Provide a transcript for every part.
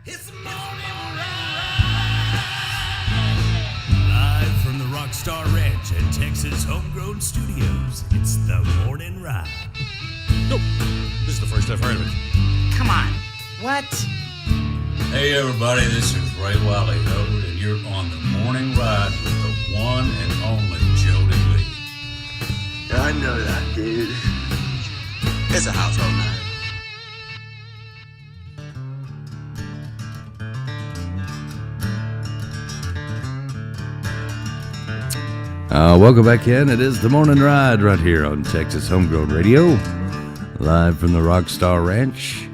It's the morning ride. Live from the Rockstar Ranch at Texas Homegrown Studios, it's the morning ride. Nope. This is the first I've heard of it. Come on. What? Hey everybody, this is Ray Wiley Ho, and you're on the morning ride with the one and only Jody Lee. I know that, dude. It's a household name. Welcome back in. It is the morning ride right here on Texas Homegrown Radio, live from the Rockstar Ranch.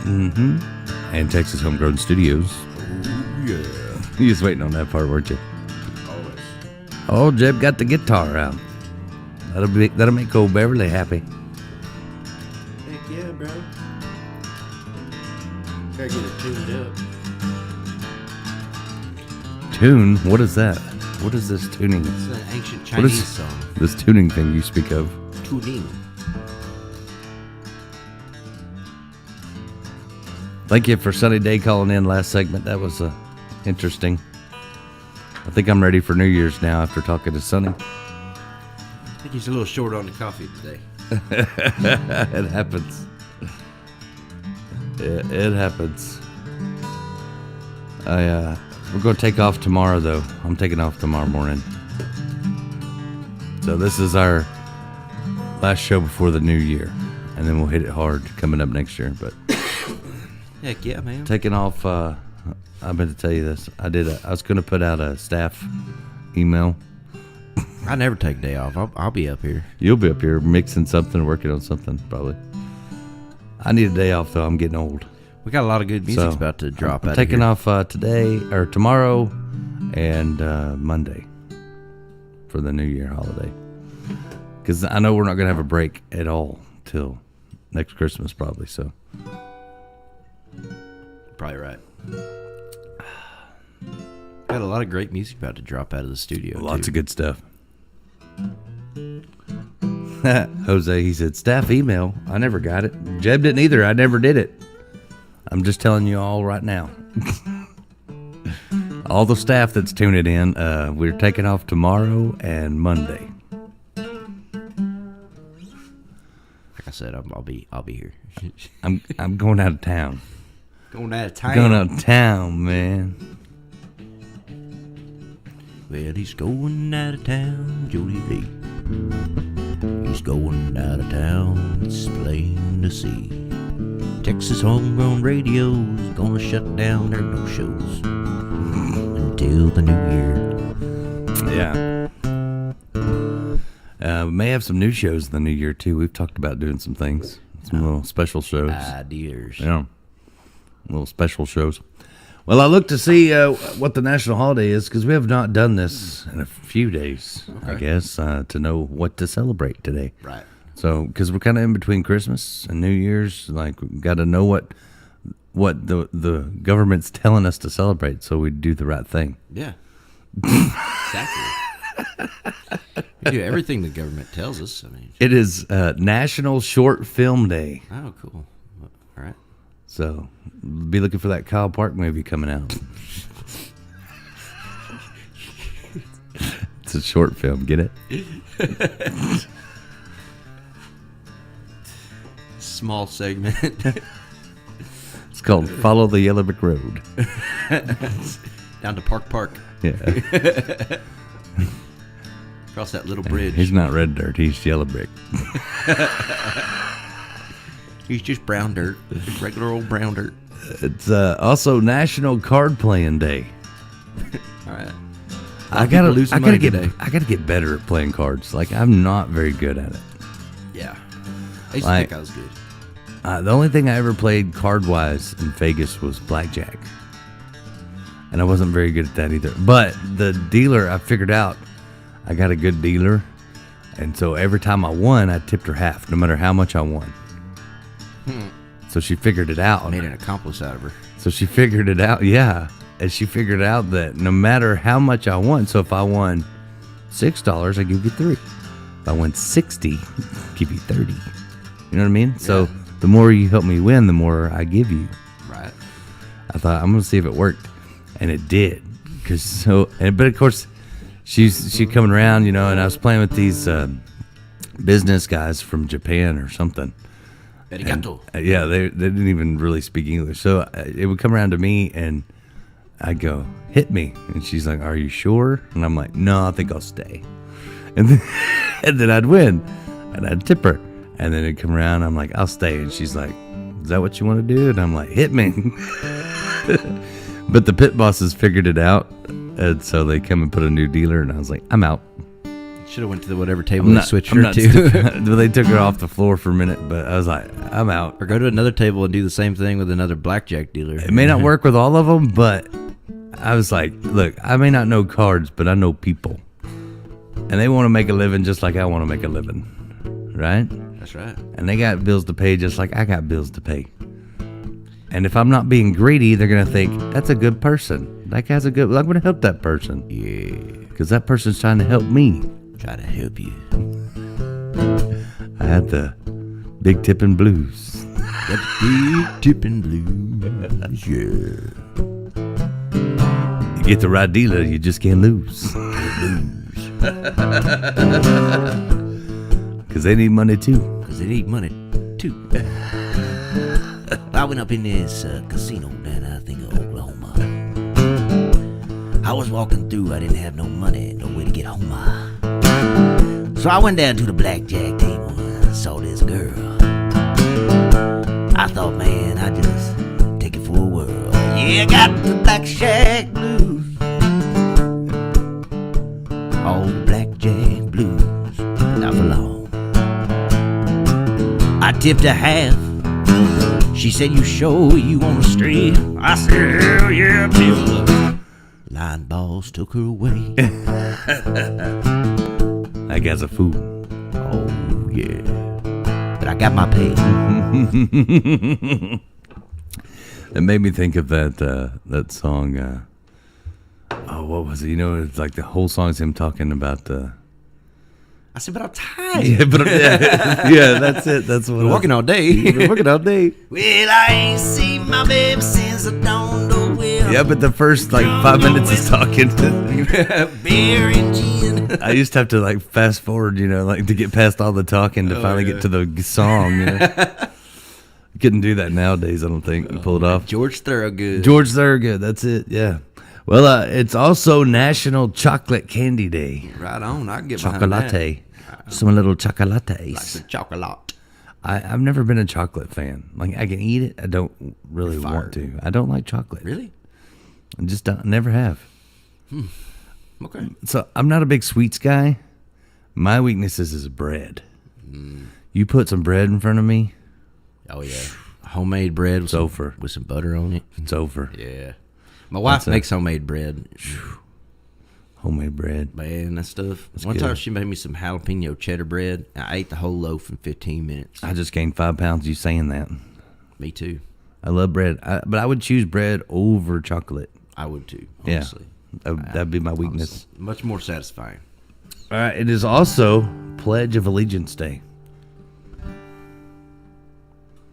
And Texas Homegrown Studios. Oh, yeah. You just waiting on that part, weren't you? Always. Oh, Jeb got the guitar out. That'll make old Beverly happy. Heck yeah, bro. Gotta get it tuned up. Tune? What is that? What is this tuning? It's an ancient What Chinese is song. this tuning thing you speak of? Tuning. Thank you for Sunny Day calling in last segment. That was interesting. I think I'm ready for New Year's now after talking to Sunny. I think he's a little short on the coffee today. It happens. It happens. We're going to take off tomorrow, though. I'm taking off tomorrow morning. So this is our last show before the new year. And then we'll hit it hard coming up next year. But Heck yeah, man. taking off, I meant to tell you this. I was going to put out a staff email. I never take a day off. I'll be up here. You'll be up here mixing something, working on something, probably. I need a day off, though. I'm getting old. We got a lot of good music So, about to drop I'm out taking of here. off today or tomorrow and Monday for the New Year holiday. Because I know we're not going to have a break at all till next Christmas, probably. So Probably right. Got a lot of great music about to drop out of the studio. lots of good stuff. Jose, he said, staff email. I never got it. Jeb didn't either. I never did it. I'm just telling you all right now. All the staff that's tuning in, we're taking off tomorrow and Monday. Like I said, I'll be here. I'm going out of town. Going out of town. Going out of town, man. Well, he's going out of town, Jody Lee. He's going out of town, it's plain to see. Texas Homegrown Radio's gonna shut down their no-shows until the new year. Yeah. We may have some new shows in the new year, too. We've talked about doing some things. Some little special shows. Ideas. Yeah. Little special shows. Well, I looked to see what the national holiday is because we have not done this in a few days, I guess, to know what to celebrate today. Right. So, because we're kind of in between Christmas and New Year's, like, we got to know what the government's telling us to celebrate so we do the right thing. Yeah. Exactly. We do everything the government tells us. I mean, It is National Short Film Day. oh, cool. All right. So, be looking for that Kyle Park movie coming out. It's a short film, get it? Small segment. It's called Follow the Yellow Brick Road. Down to Park. Yeah. Across that little bridge. He's not red dirt, he's yellow brick. He's just brown dirt. Just regular old brown dirt. It's also National Card Playing Day. All right. I gotta money get today. I gotta get better at playing cards. Like, I'm not very good at it. Yeah. I used to Like- think I was good. The only thing I ever played card-wise in Vegas was blackjack. And I wasn't very good at that either. But the dealer, I figured out, I got a good dealer. And so every time I won, I tipped her half, no matter how much I won. So she figured it out. I made an accomplice out of her. So she figured it out, yeah. And she figured out that no matter how much I won, so if I won $6, I give you $3. If I won 60, give you 30. You know what I mean? So the more you help me win, the more I give you. Right. I thought, I'm going to see if it worked. And it did. But of course, she coming around, and I was playing with these business guys from Japan or something. Arigato. Yeah, they didn't even really speak English. So it would come around to me, and I'd go, hit me. And she's like, are you sure? And I'm like, no, I think I'll stay. And then I'd win, and I'd tip her. And then it'd come around, I'm like, I'll stay. And she's like, is that what you want to do? And I'm like, hit me. But the pit bosses figured it out. And so they come and put a new dealer, and I was like, I'm out. Should have went to whatever table they switched her to. They took her off the floor for a minute, but I was like, I'm out. Or go to another table and do the same thing with another blackjack dealer. It may not work with all of them, but I was like, look, I may not know cards, but I know people. And they want to make a living just like I want to make a living. Right? That's right. And they got bills to pay just like I got bills to pay. And if I'm not being greedy, they're going to think, that's a good person. That guy's I'm going to help that person. Yeah. Because that person's trying to help me. Try to help you. I had the big tipping blues. That big tipping blues. Yeah. You get the right dealer, you just can't lose. Because they need money too. Because they need money too. I went up in this casino down, I think, of Oklahoma. I was walking through, I didn't have no money, no way to get home. So I went down to the blackjack table and I saw this girl. I thought, man, I just take it for a whirl. Yeah, I got the blackjack blues. All the blackjack blues. Not for long. I tipped a half. She said, you sure you on the street? I said, hell yeah, till line balls took her away. That guy's a fool. Oh, yeah. But I got my pay. It made me think of that song. What was it? It's like the whole song's him talking about the. I said, but I'm tired. Yeah, that's it. That's what. Been working all day. Been working all day. Well, I ain't seen my baby since I don't know where. Yeah, but the first 5 minutes is talking. Beer and gin. I used to have to fast forward, to get past all the talking to finally get to the song. Couldn't do that nowadays, I don't think. Pull it off. George Thorogood. George Thorogood, that's it, yeah. Well, it's also National Chocolate Candy Day. Right on, I can get behind that. Chocolate. Some little chocolates. Like the chocolate. I've never been a chocolate fan. I can eat it. I don't really want to. I don't like chocolate. Really? I just never have. Okay. So I'm not a big sweets guy. My weakness is bread. You put some bread in front of me. Oh yeah, homemade bread with over. With some butter on it. It's over. Yeah, my wife makes homemade bread. Homemade bread, man, that stuff. One good. time she made me some jalapeno cheddar bread. I ate the whole loaf in 15 minutes. I just gained 5 pounds. You saying that? Me too. I love bread, but I would choose bread over chocolate. I would too. Honestly, that'd be my weakness. Honestly, much more satisfying. All right, it is also Pledge of Allegiance Day.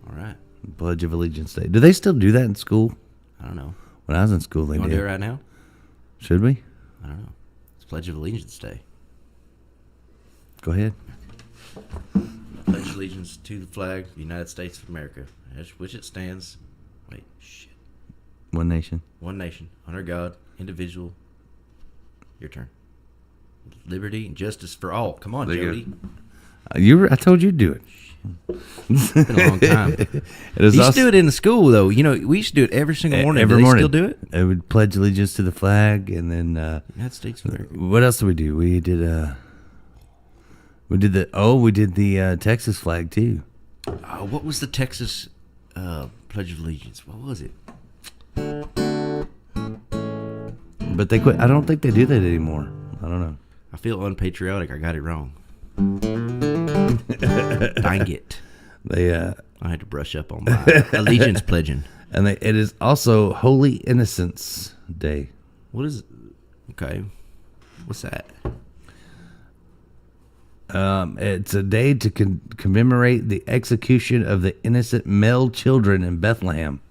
All right. Pledge of Allegiance Day. Do they still do that in school? I don't know. When I was in school, they You want to did. do it right now? Should we? I don't know. It's Pledge of Allegiance Day. Go ahead. Pledge allegiance to the flag of the United States of America, which it stands. Wait, shit. One nation. One nation, under God, indivisible. Your turn. Liberty and justice for all. Come on, There you Jody. I told you to do it. It's been a long time. It You is used to do it in the school, though. We used to do it every single morning. Every do they morning. still do it? I would pledge allegiance to the flag, and then United States of America. what else did we do? We did the Texas flag too. Oh, what was the Texas Pledge of Allegiance? What was it? But they quit. I don't think they do that anymore. I don't know. I feel unpatriotic. I got it wrong. Dang it. They I had to brush up on my allegiance pledging. and it is also Holy Innocents Day. What is? Okay, what's that? It's a day to commemorate the execution of the innocent male children in Bethlehem.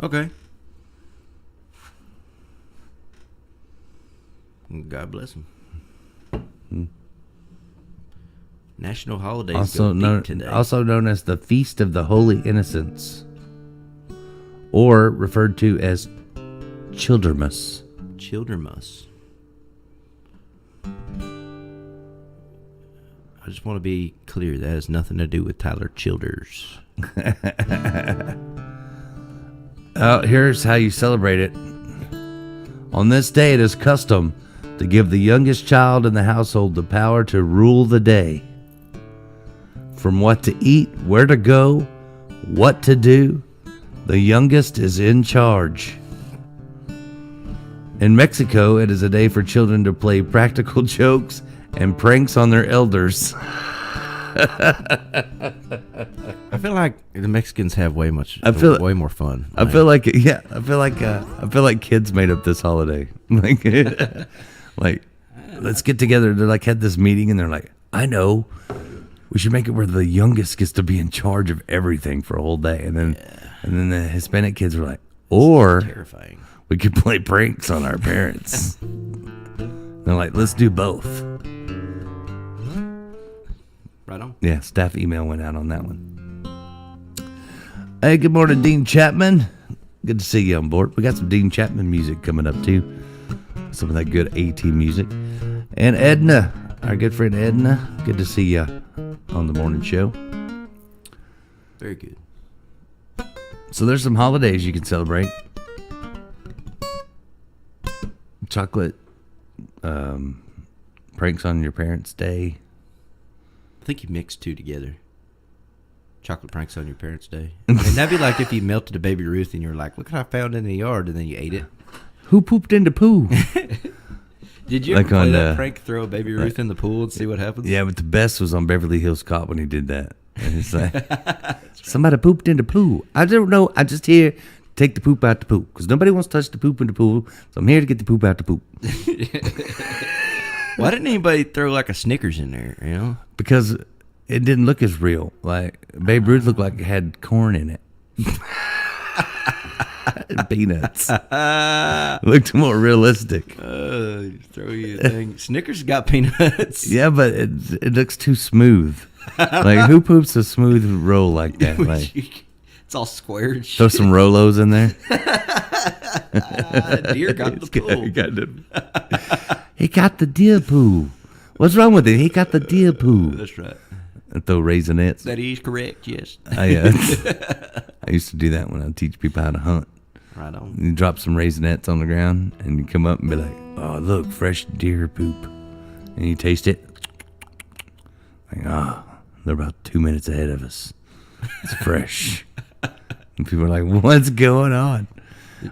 Okay. God bless him. National holidays Also go deep today. also known as the Feast of the Holy Innocents, or referred to as Childermas. Childermas. I just want to be clear. That has nothing to do with Tyler Childers. Here's how you celebrate it. On this day, it is custom to give the youngest child in the household the power to rule the day. From what to eat, where to go, what to do, the youngest is in charge. In Mexico, it is a day for children to play practical jokes and pranks on their elders. I feel like the Mexicans have way more fun. I feel like kids made up this holiday. Like, let's get together. They're like, had this meeting and they're like, I know, we should make it where the youngest gets to be in charge of everything for a whole day. And then the Hispanic kids were like, or terrifying. we could play pranks on our parents. They're like, let's do both. Right on. Yeah, staff email went out on that one. Hey, good morning, Dean Chapman. Good to see you on board. We got some Dean Chapman music coming up, too. Some of that good AT music. And Edna, our good friend Edna, good to see you on the morning show. Very good. So there's some holidays you can celebrate. Chocolate pranks on your parents' day. I think you mixed two together. Chocolate pranks on your parents' day. I mean, that'd be like if you melted a Baby Ruth and you were like, look what I found in the yard, and then you ate it. Who pooped into poo? Did you Like ever play on, that prank, throw a Baby Ruth in the pool and see what happens? Yeah, but the best was on Beverly Hills Cop when he did that. And it's like, somebody pooped in the poo. I don't know. I'm just here to take the poop out the poop. Because nobody wants to touch the poop in the pool. So I'm here to get the poop out the poop. Why didn't anybody throw like a Snickers in there, you know? Because it didn't look as real. Like, Babe Ruth looked like it had corn in it. And peanuts. Looked more realistic. Throw you a thing. Snickers got peanuts. Yeah, but it looks too smooth. Like, who poops a smooth roll like that? Like, It's all square and throw shit. some Rolos in there. Deer got the pool. He got the deer poo. What's wrong with it? He got the deer poo. That's right. And throw raisinets. That is correct, yes. I used to do that when I teach people how to hunt. Right on. You drop some raisinets on the ground, and you come up and be like, oh, look, fresh deer poop. And you taste it. Like, they're about 2 minutes ahead of us. It's fresh. And people are like, what's going on?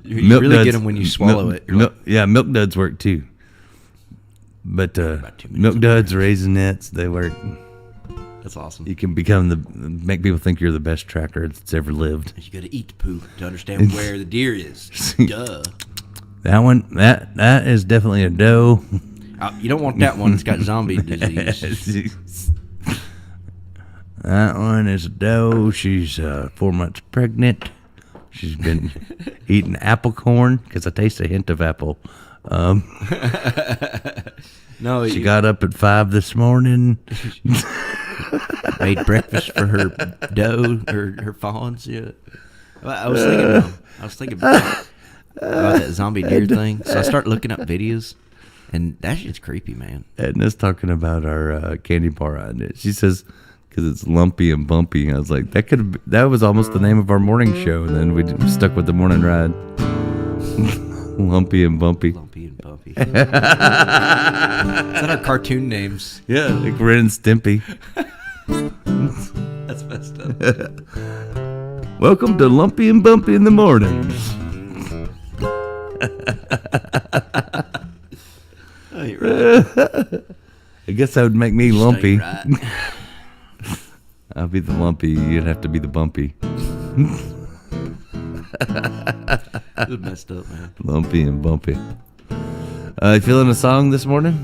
You really get them when you swallow it. Yeah, Milk Duds work too. But Milk Duds, Raisinets, they work. That's awesome. You can make people think you're the best tracker that's ever lived. You got to eat the poo to understand where the deer is. Duh. That one, that is definitely a doe. You don't want that one. It's got zombie disease. That one is a doe. She's 4 months pregnant. She's been eating apple corn because I taste a hint of apple. No, she got up at 5 this morning. Made breakfast for her doe, her fawns. Yeah, I was thinking about that zombie deer thing. So I start looking up videos, and that shit's creepy, man. Edna's talking about our candy bar on it. She says because it's lumpy and bumpy. I was like, that was almost the name of our morning show, and then we stuck with the morning ride. Lumpy and bumpy. Lumpy and bumpy. Is that our cartoon names? Yeah, like Ren and Stimpy. That's messed up. Welcome to Lumpy and Bumpy in the mornings. Oh, you're right. I guess that would make me lumpy. Right. I'll be the lumpy. You'd have to be the bumpy. It was messed up, man. Lumpy and bumpy. You feeling a song this morning?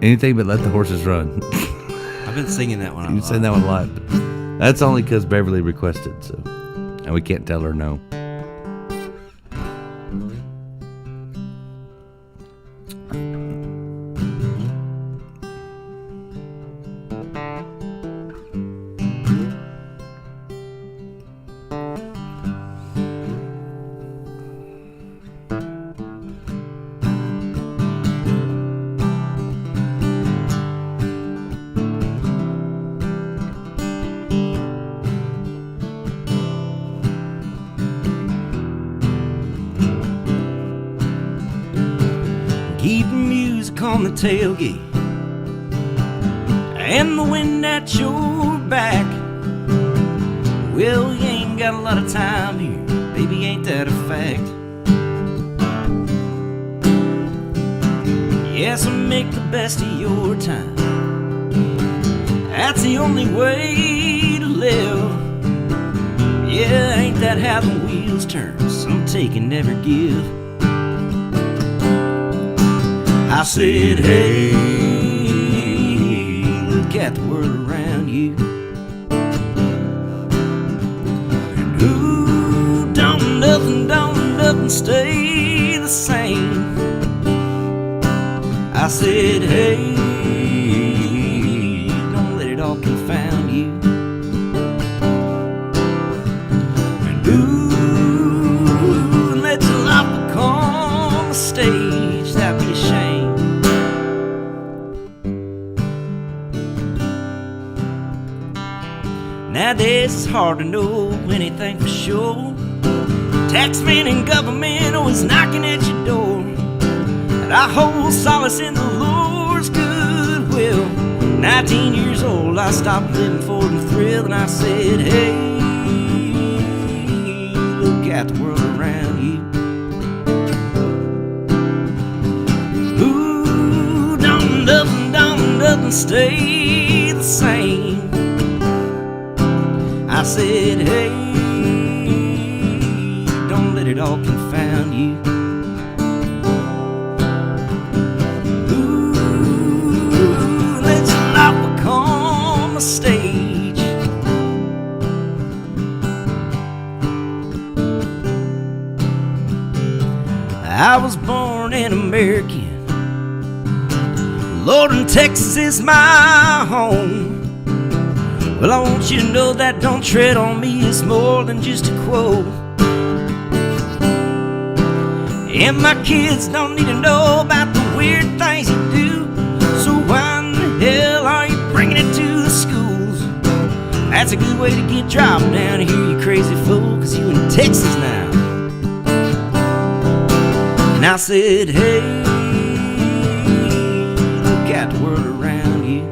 Anything but let the horses run. I've been singing that one. You've said that one a lot. But that's only because Beverly requested, so. And we can't tell her no. Keep the music on the tailgate and the wind at your back. Well, you ain't got a lot of time here, baby, ain't that a fact? Yes, make the best of your time. That's the only way to live. Yeah, ain't that how the wheels turn? Some take and never give. I said, hey, look at the world around you. And ooh, don't nothing stay the same. I said, hey, don't let it all confound you. And ooh, let your life become a stage, that'd be a shame. Nowadays it's hard to know anything for sure. Taxmen and government always knocking at your door. And I hold solace in the Lord's goodwill. 19 years old, I stopped living for the thrill, and I said, hey, look at the world around you. Ooh, don't nothing stay the same. I said, hey, don't let it all confound you. Ooh, let your life become a stage. I was born an American. Lord, in Texas is my home. Well, I want you to know that don't tread on me is more than just a quote. And my kids don't need to know about the weird things you do. So why in the hell are you bringing it to the schools? That's a good way to get dropped down here, you crazy fool, 'cause you in Texas now. And I said, hey, look at the world around you.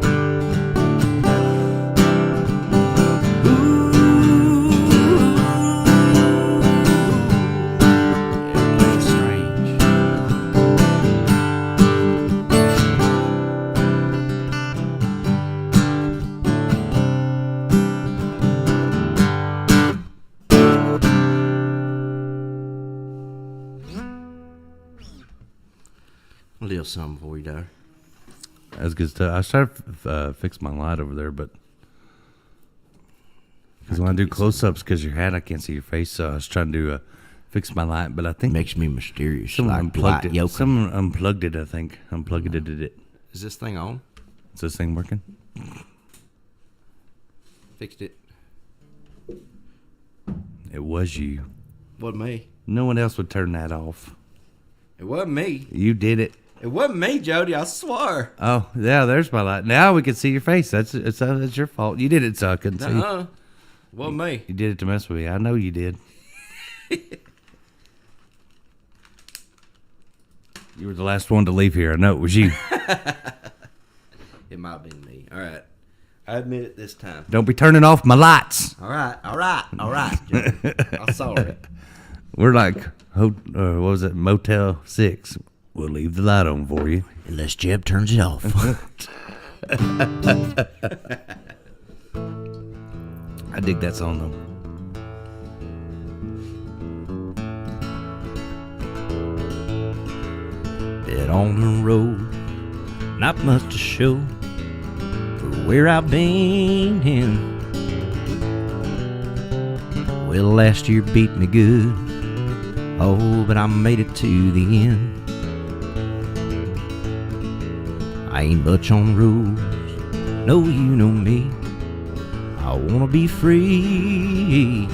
A little something for you, Dar. That's good stuff. I started to fix my light over there, but because when I do close-ups, because your hat, I can't see your face, so I was trying to fix my light, but I think Makes me mysterious. someone like unplugged it. Yoko. Someone unplugged it, I think. Unplugged it. Is this thing on? Is this thing working? Fixed it. It was you. Wasn't me. No one else would turn that off. It wasn't me. You did it. It wasn't me, Jody. I swear. Oh, yeah, there's my light. Now we can see your face. That's your fault. You did it so I couldn't see. Uh-uh. Wasn't me. You did it to mess with me. I know you did. You were the last one to leave here. I know it was you. It might have been me. All right. I admit it this time. Don't be turning off my lights. All right. Jody. I'm sorry. We're like, what was it, Motel 6. We'll leave the light on for you. Unless Jeb turns it off. I dig that song, though. Dead on the road, not much to show for where I've been. Well, last year beat me good, oh, but I made it to the end. I ain't much on rules, no, you know me. I wanna be free.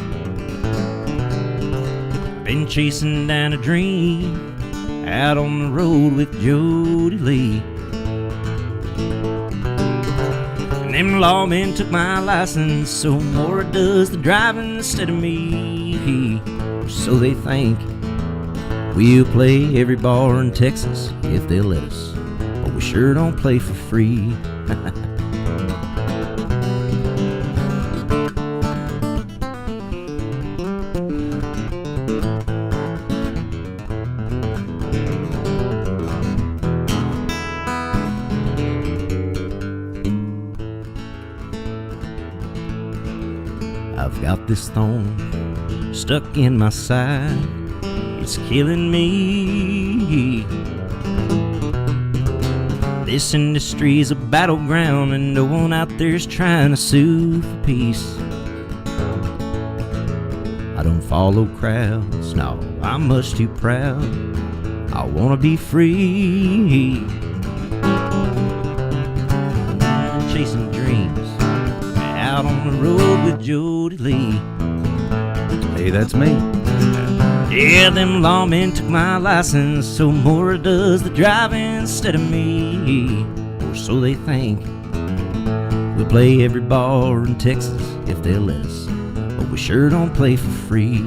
Been chasing down a dream out on the road with Jody Lee. And them lawmen took my license, so Maura does the driving instead of me. So they think we'll play every bar in Texas if they'll let us, but we sure don't play for free. I've got this thorn stuck in my side, it's killing me. This industry's a battleground and no one out there's trying to sue for peace. I don't follow crowds, no, I'm much too proud. I wanna be free. Chasing dreams out on the road with Jody Lee. Hey, that's me. Yeah, them lawmen took my license, so Maura does the driving instead of me. Or so they think. We'll play every bar in Texas if they'll let us, but we sure don't play for free.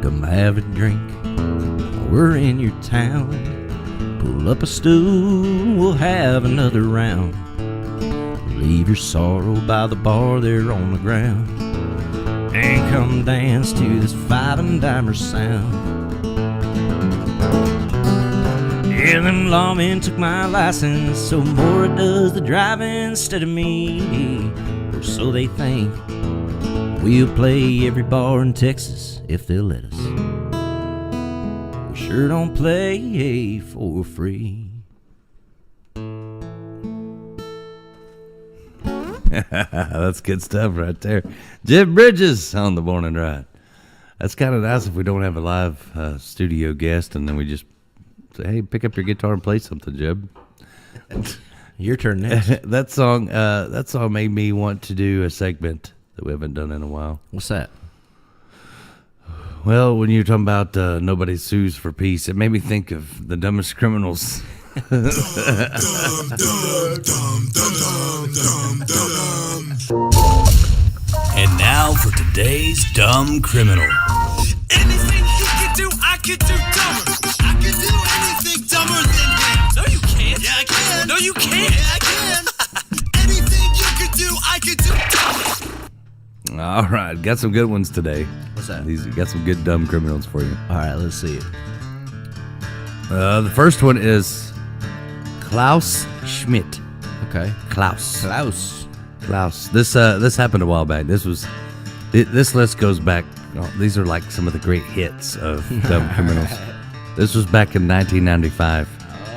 Come have a drink, we're in your town. Pull up a stool, we'll have another round. Leave your sorrow by the bar there on the ground, and come dance to this five and dimer sound. Yeah, them lawmen took my license, so Maura does the driving instead of me. Or so they think. We'll play every bar in Texas if they'll let us. We sure don't play for free. That's good stuff right there. Jeb Bridges on the Morning Ride. That's kind of nice if we don't have a live studio guest and then we just say, hey, pick up your guitar and play something, Jeb. Your turn next. That song made me want to do a segment that we haven't done in a while. What's that? Well, when you're talking about nobody sues for peace, it made me think of the dumbest criminals. And now for today's dumb criminal. Anything you can do, I can do dumber. I can do anything dumber than that. No, you can't. Yeah, I can. No, you can't. Yeah, I can. Anything you can do, I can do dumber. All right, got some good ones today. What's that? Got some good dumb criminals for you. All right, let's see it. The first one is Klaus Schmidt. Okay. Klaus. This happened a while back. This list goes back. These are like some of the great hits of dumb criminals. This was back in 1995.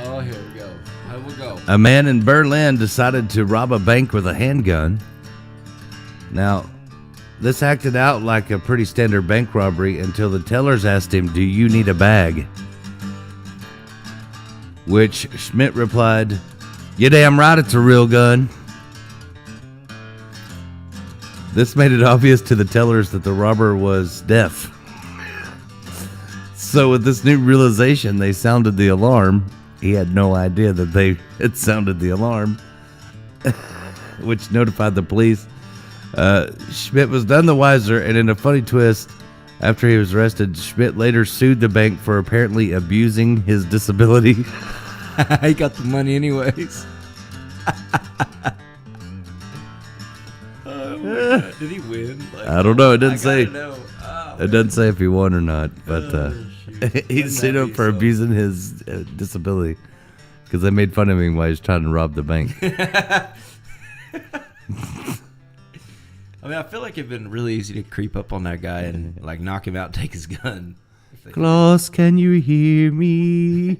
Oh, here we go. Here we go. A man in Berlin decided to rob a bank with a handgun. Now, this acted out like a pretty standard bank robbery until the tellers asked him, "Do you need a bag?" Which Schmidt replied, "You damn right it's a real gun." This made it obvious to the tellers that the robber was deaf. So with this new realization, they sounded the alarm. He had no idea that they had sounded the alarm, which notified the police. Schmidt was none the wiser, and in a funny twist, after he was arrested, Schmidt later sued the bank for apparently abusing his disability. He got the money anyways. Did he win? I don't know. It didn't say. Know. Oh, It doesn't say if he won or not, but He sued him for abusing his disability because they made fun of him while he was trying to rob the bank. I mean, I feel like it'd been really easy to creep up on that guy and like knock him out and take his gun. Klaus, can you hear me?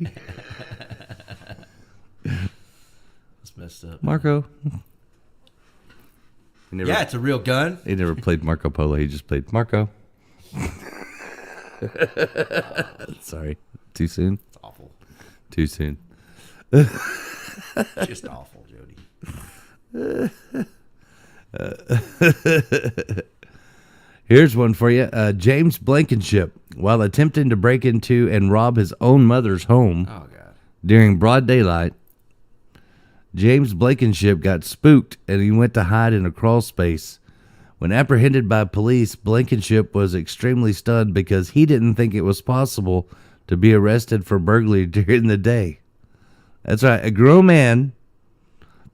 That's messed up. Marco. Yeah, it's a real gun. He never played Marco Polo. He just played Marco. Sorry. Too soon? It's awful. Too soon. Just awful, Jody. Here's one for you. James Blankenship, while attempting to break into and rob his own mother's home during broad daylight, James Blankenship got spooked and he went to hide in a crawl space. When apprehended by police, Blankenship was extremely stunned because he didn't think it was possible to be arrested for burglary during the day. That's right. A grown man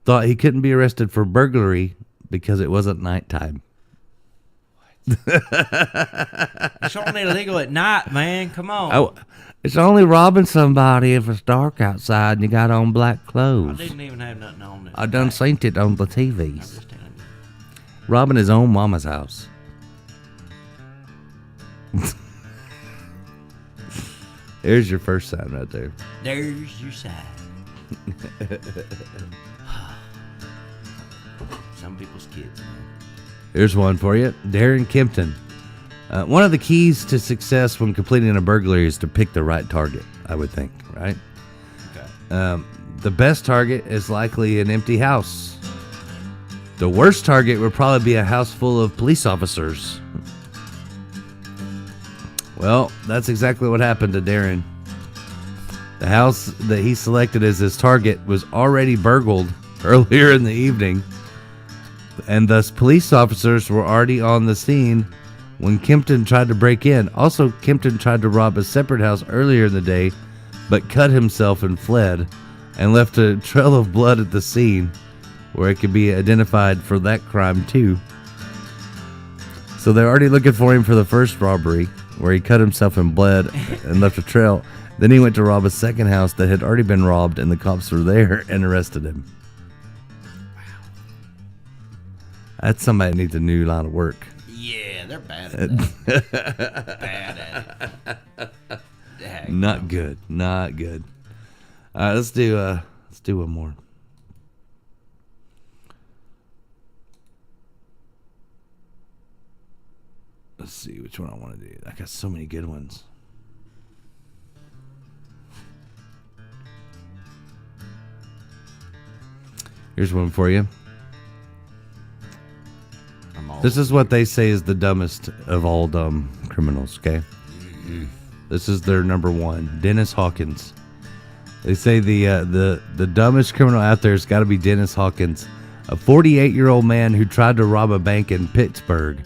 thought he couldn't be arrested for burglary because it wasn't nighttime. It's only illegal at night, man. Come on. Oh, it's only robbing somebody if it's dark outside and you got on black I clothes. didn't even have nothing on it. I done seen it on the TVs. Just telling you. Robbing his own mama's house. There's your first sign right there. There's your sign. Some people's kids, man. Here's one for you. Darren Kempton. One of the keys to success when completing a burglary is to pick the right target, I would think, right? Okay. The best target is likely an empty house. The worst target would probably be a house full of police officers. Well, that's exactly what happened to Darren. The house that he selected as his target was already burgled earlier in the evening, and thus police officers were already on the scene when Kempton tried to break in. Also, Kempton tried to rob a separate house earlier in the day, but cut himself and fled, and left a trail of blood at the scene where it could be identified for that crime too. So they're already looking for him for the first robbery, where he cut himself and bled and left a trail. Then he went to rob a second house that had already been robbed, and the cops were there and arrested him. That's somebody that needs a new line of work. Yeah, they're bad at that. Bad at it. Heck. Not good. Not good. All right, let's do one more. Let's see which one I want to do. I got so many good ones. Here's one for you. This is what they say is the dumbest of all dumb criminals, okay? This is their number one, Dennis Hawkins. They say the dumbest criminal out there has got to be Dennis Hawkins, a 48-year-old man who tried to rob a bank in Pittsburgh.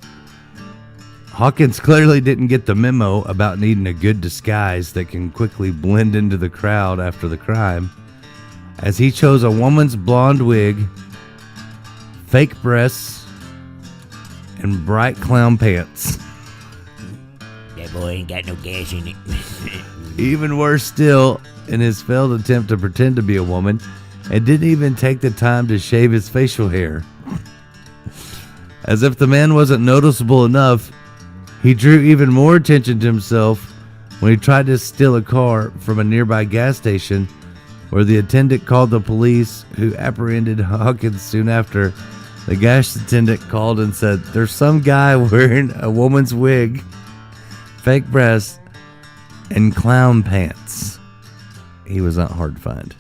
Hawkins clearly didn't get the memo about needing a good disguise that can quickly blend into the crowd after the crime, as he chose a woman's blonde wig, fake breasts, and bright clown pants. That boy ain't got no gas in it. Even worse still, in his failed attempt to pretend to be a woman, and didn't even take the time to shave his facial hair. As if the man wasn't noticeable enough, he drew even more attention to himself when he tried to steal a car from a nearby gas station, where the attendant called the police, who apprehended Hawkins soon after. The gas attendant called and said, "There's some guy wearing a woman's wig, fake breasts, and clown pants." He was not hard to find.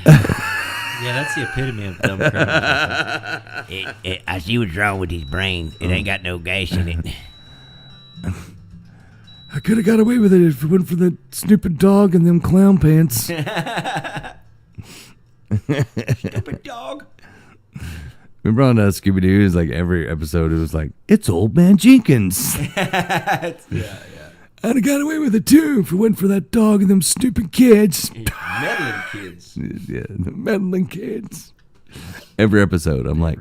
Yeah, that's the epitome of dumb criminals. I see what's wrong with his brain. It ain't got no gas in it. I could have got away with it if it went for that stupid dog and them clown pants. Stupid dog. Remember on Scooby-Doo, it was like every episode, it was like, "It's Old Man Jenkins." Yeah. I'd have got away with it too if it went for that dog and them stupid kids. Meddling kids. Yeah, the meddling kids. Every episode, I'm like,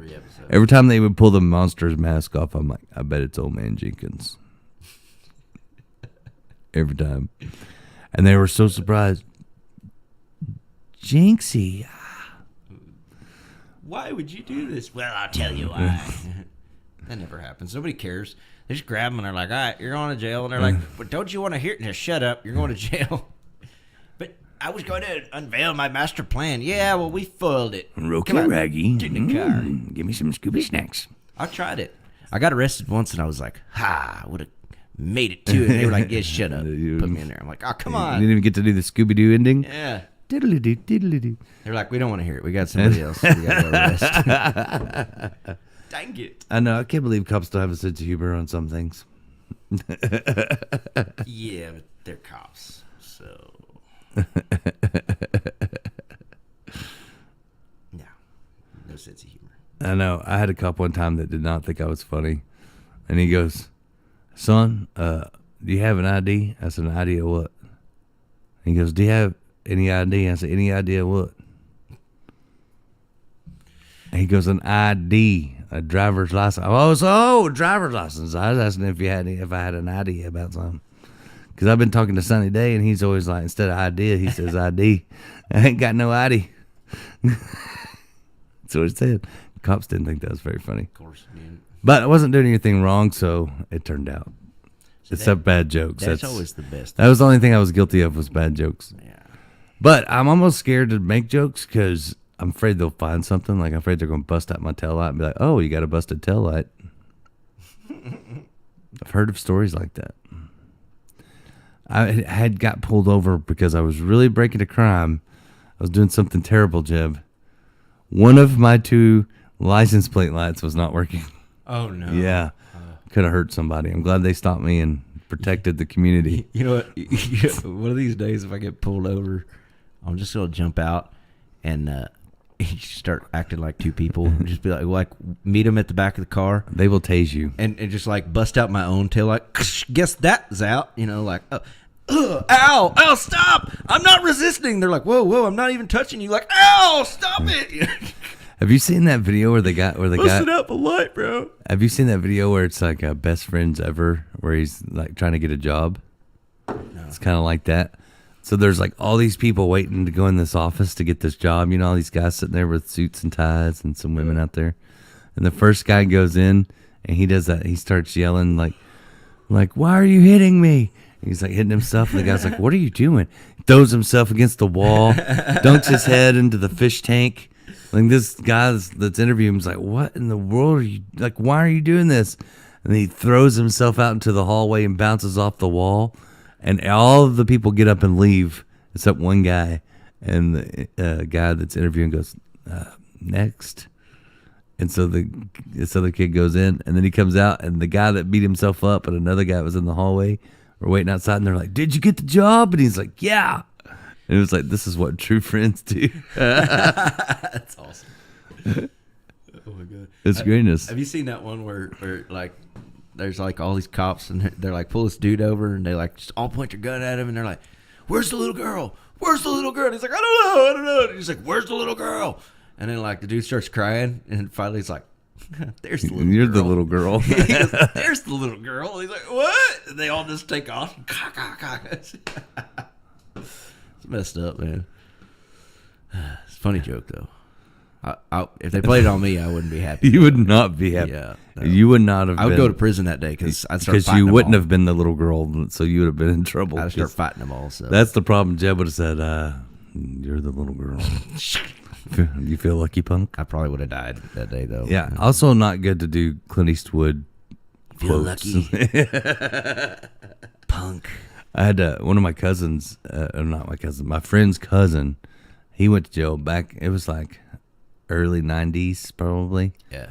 every time they would pull the monster's mask off, I'm like, I bet it's Old Man Jenkins. every time. And they were so surprised. Jinxie. Why would you do this? Well, I'll tell you why. That never happens. Nobody cares. They just grab them and they're like, all right, you're going to jail. And they're like, but don't you want to hear it? Just shut up. You're going to jail. But I was going to unveil my master plan. Yeah, well, we foiled it. Rocky Come on, Raggy. get in the car. Give me some Scooby snacks. I tried it. I got arrested once and I was like, I would have made it to it. They were like, yeah, shut up. Put me in there. I'm like, oh, come You on. didn't even get to do the Scooby-Doo ending? Yeah. Diddly-doo, diddly-doo. They're like, we don't want to hear it. We got somebody else. We got to arrest. Dang it. I know. I can't believe cops don't have a sense of humor on some things. Yeah, but they're cops. So. No sense of humor. I know. I had a cop one time that did not think I was funny. And he goes, son, do you have an ID? I said, an ID of what? He goes, do you have any ID? I said, any idea what? And he goes, an ID, a driver's license. Oh, driver's license. I was asking if I had an idea about something. Because I've been talking to Sunny Day, and he's always like, instead of idea, he says ID. I ain't got no ID. That's what he said. Cops didn't think that was very funny. Of course, man. But I wasn't doing anything wrong, so it turned out. Except bad jokes. That's always the best. That was the only thing I was guilty of was bad jokes. Yeah. But I'm almost scared to make jokes because I'm afraid they'll find something. Like, I'm afraid they're going to bust out my taillight and be like, oh, you got a busted taillight. I've heard of stories like that. I had got pulled over because I was really breaking a crime. I was doing something terrible, Jeb. One of my 2 license plate lights was not working. Oh, no. Yeah. Could have hurt somebody. I'm glad they stopped me and protected the community. You know what? One of these days, if I get pulled over, I'm just going to jump out and start acting like 2 people. And just be like, meet them at the back of the car. They will tase you. And just like bust out my own tail, like, guess that's out. You know, like, ow, stop. I'm not resisting. They're like, whoa, I'm not even touching you. Like, ow, stop it. Have you seen that video where the guy Busted out the light, bro. Have you seen that video where it's like best friends ever, where he's like trying to get a job? No. It's kind of like that. So there's like all these people waiting to go in this office to get this job. You know, all these guys sitting there with suits and ties and some women out there. And the first guy goes in and he does that. He starts yelling like, why are you hitting me? And he's like hitting himself. And the guy's like, what are you doing? He throws himself against the wall, dunks his head into the fish tank. Like this guy that's interviewing him is like, what in the world are you, like, why are you doing this? And he throws himself out into the hallway and bounces off the wall. And all of the people get up and leave except one guy. And the guy that's interviewing goes, next. And so this other kid goes in and then he comes out and the guy that beat himself up and another guy was in the hallway were waiting outside and they're like, did you get the job? And he's like, yeah. And it was like, this is what true friends do. That's awesome. Oh my god, it's greatness. Have you seen that one where like there's like all these cops and they're like pull this dude over and they like just all point their gun at him and they're like, where's the little girl? Where's the little girl? And he's like, I don't know. And he's like, where's the little girl? And then like the dude starts crying and finally he's like, there's the little You're girl. the little girl. He goes, there's the little girl. And he's like, what? And they all just take off. It's messed up, man. It's a funny joke though. If they played it on me, I wouldn't be happy. You would not be happy. Yeah, no. You would not have I would been, go to prison that day because I'd start fighting you them wouldn't all. have been the little girl, so you would have been in trouble. I'd start 'cause fighting them all. So that's the problem. Jeb would have said, you're the little girl. You feel lucky, punk? I probably would have died that day though. Yeah. Also not good to do Clint Eastwood Feel quotes. lucky. Punk. I had one of my cousins, not my cousin, my friend's cousin. He went to jail back. It was like early 90s probably. Yeah.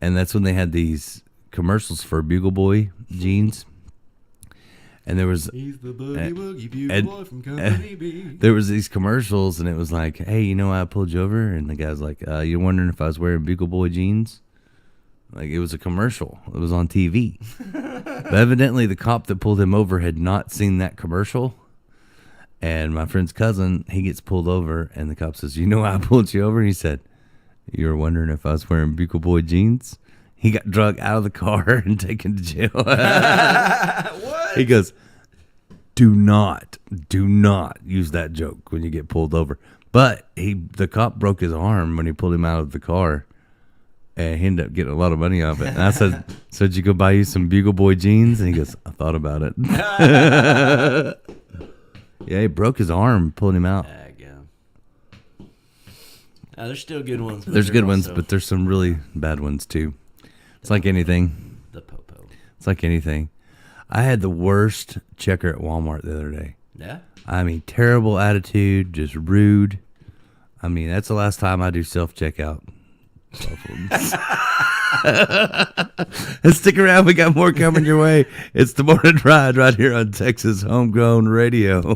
And that's when they had these commercials for Bugle Boy jeans. And there was He's the boogie woogie beautiful Ed- boy from Company B. there was these commercials, and it was like, hey, you know why I pulled you over? And the guy's like, you're wondering if I was wearing Bugle Boy jeans? Like, it was a commercial. It was on TV. But evidently, the cop that pulled him over had not seen that commercial. And my friend's cousin, he gets pulled over, and the cop says, you know why I pulled you over? And he said, you were wondering if I was wearing Bugle Boy jeans? He got drug out of the car and taken to jail. What? He goes, do not use that joke when you get pulled over. But the cop broke his arm when he pulled him out of the car, and he ended up getting a lot of money off it. And I said, "So did you go buy you some Bugle Boy jeans?" And he goes, "I thought about it." Yeah, he broke his arm pulling him out. There's still good ones. There's good ones, but there's some really bad ones too. It's like anything. The popo. It's like anything. I had the worst checker at Walmart the other day. Yeah? I mean, terrible attitude, just rude. I mean, that's the last time I do self-checkout. And stick around, we got more coming your way. It's the Morning Ride right here on Texas Homegrown Radio.